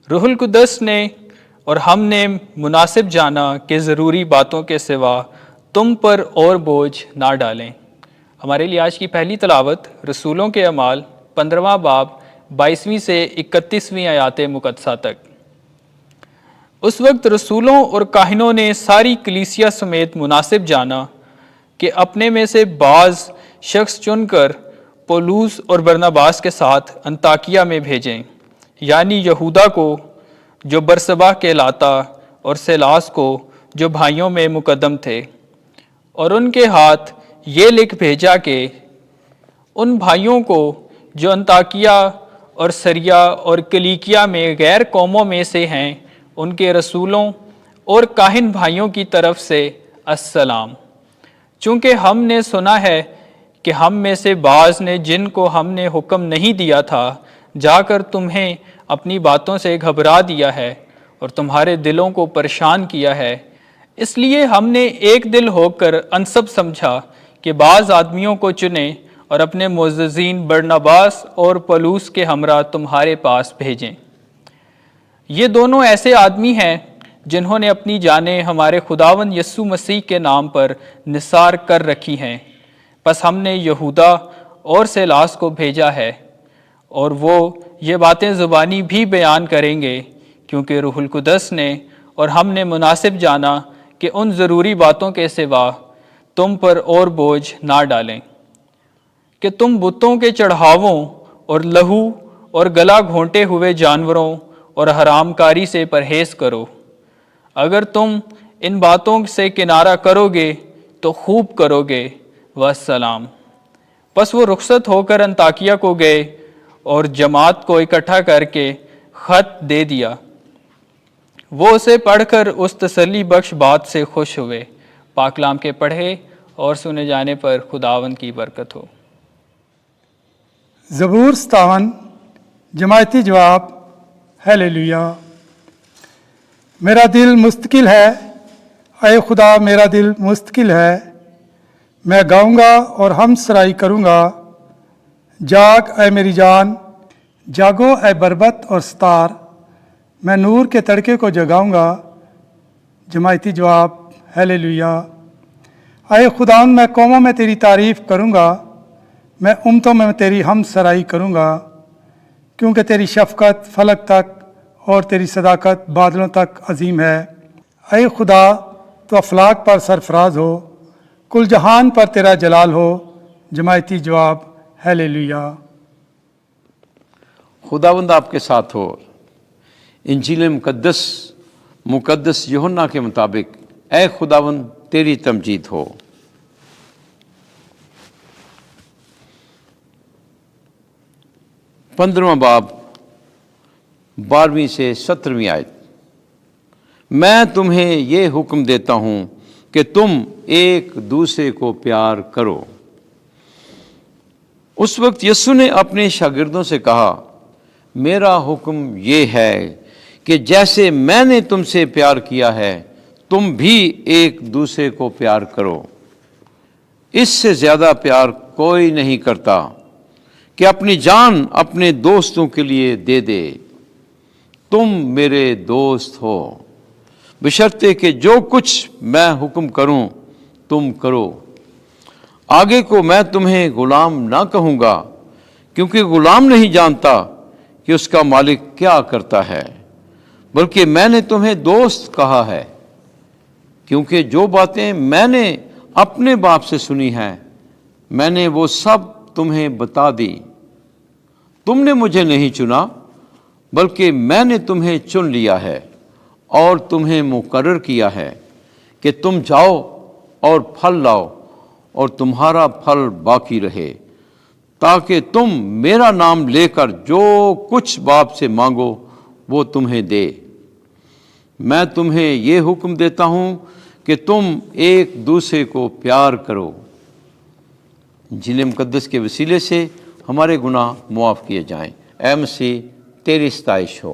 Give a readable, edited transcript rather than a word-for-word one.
روح القدس نے اور ہم نے مناسب جانا کہ ضروری باتوں کے سوا تم پر اور بوجھ نہ ڈالیں۔ ہمارے لیے آج کی پہلی تلاوت رسولوں کے اعمال 15واں باب 22ویں سے 31ویں آیات مقدسہ تک۔ اس وقت رسولوں اور کاہنوں نے ساری کلیسیا سمیت مناسب جانا کہ اپنے میں سے بعض شخص چن کر پولوس اور برناباس کے ساتھ انطاکیہ میں بھیجیں، یعنی یہودا کو جو برسبا کہلاتا اور سیلاس کو جو بھائیوں میں مقدم تھے، اور ان کے ہاتھ یہ لکھ بھیجا کہ ان بھائیوں کو جو انطاکیہ اور سریا اور کلیکیا میں غیر قوموں میں سے ہیں، ان کے رسولوں اور کاہن بھائیوں کی طرف سے السلام۔ چونکہ ہم نے سنا ہے کہ ہم میں سے بعض نے، جن کو ہم نے حکم نہیں دیا تھا، جا کر تمہیں اپنی باتوں سے گھبرا دیا ہے اور تمہارے دلوں کو پریشان کیا ہے۔ اس لیے ہم نے ایک دل ہو کر انسب سمجھا کہ بعض آدمیوں کو چنیں اور اپنے معززین برناباس اور پولوس کے ہمراہ تمہارے پاس بھیجیں۔ یہ دونوں ایسے آدمی ہیں جنہوں نے اپنی جانیں ہمارے خداوند یسوع مسیح کے نام پر نثار کر رکھی ہیں۔ پس ہم نے یہودا اور سیلاس کو بھیجا ہے، اور وہ یہ باتیں زبانی بھی بیان کریں گے، کیونکہ روح القدس نے اور ہم نے مناسب جانا کہ ان ضروری باتوں کے سوا تم پر اور بوجھ نہ ڈالیں، کہ تم بتوں کے چڑھاووں اور لہو اور گلا گھونٹے ہوئے جانوروں اور حرام کاری سے پرہیز کرو۔ اگر تم ان باتوں سے کنارہ کرو گے تو خوب کرو گے، والسلام۔ پس وہ رخصت ہو کر انطاکیہ کو گئے اور جماعت کو اکٹھا کر کے خط دے دیا۔ وہ اسے پڑھ کر اس تسلی بخش بات سے خوش ہوئے۔ پاک کلام کے پڑھے اور سنے جانے پر خداوند کی برکت ہو۔ زبور 57 جماعتی جواب۔ ہیلیلویا۔ میرا دل مستقل ہے، اے خدا میرا دل مستقل ہے، میں گاؤں گا اور ہم سرائی کروں گا۔ جاگ اے میری جان، جاگو اے بربت اور ستار، میں نور کے تڑکے کو جگاؤں گا۔ جماعتی جواب۔ ہیلیلویا۔ اے خداوند، میں قوموں میں تیری تعریف کروں گا، میں امتوں میں تیری ہم سرائی کروں گا، کیونکہ تیری شفقت فلک تک اور تیری صداقت بادلوں تک عظیم ہے۔ اے خدا، تو افلاک پر سرفراز ہو، کل جہان پر تیرا جلال ہو۔ جماعتی جواب۔ ہیلیلویا۔ خداوند آپ کے ساتھ ہو۔ انجیل مقدس یوحنا کے مطابق اے خداوند تیری تمجید ہو۔ پندرواں باب 12ویں سے 17ویں آیت۔ میں تمہیں یہ حکم دیتا ہوں کہ تم ایک دوسرے کو پیار کرو۔ اس وقت یسوع نے اپنے شاگردوں سے کہا، میرا حکم یہ ہے کہ جیسے میں نے تم سے پیار کیا ہے، تم بھی ایک دوسرے کو پیار کرو۔ اس سے زیادہ پیار کوئی نہیں کرتا کہ اپنی جان اپنے دوستوں کے لیے دے دے۔ تم میرے دوست ہو بشرطے کہ جو کچھ میں حکم کروں تم کرو۔ آگے کو میں تمہیں غلام نہ کہوں گا، کیونکہ غلام نہیں جانتا کہ اس کا مالک کیا کرتا ہے، بلکہ میں نے تمہیں دوست کہا ہے، کیونکہ جو باتیں میں نے اپنے باپ سے سنی ہیں میں نے وہ سب تمہیں بتا دی۔ تم نے مجھے نہیں چنا، بلکہ میں نے تمہیں چن لیا ہے اور تمہیں مقرر کیا ہے کہ تم جاؤ اور پھل لاؤ اور تمہارا پھل باقی رہے، تاکہ تم میرا نام لے کر جو کچھ باپ سے مانگو وہ تمہیں دے۔ میں تمہیں یہ حکم دیتا ہوں کہ تم ایک دوسرے کو پیار کرو۔ انجیل مقدس کے وسیلے سے ہمارے گناہ معاف کیے جائیں۔ اے مسیح تیری ستائش ہو۔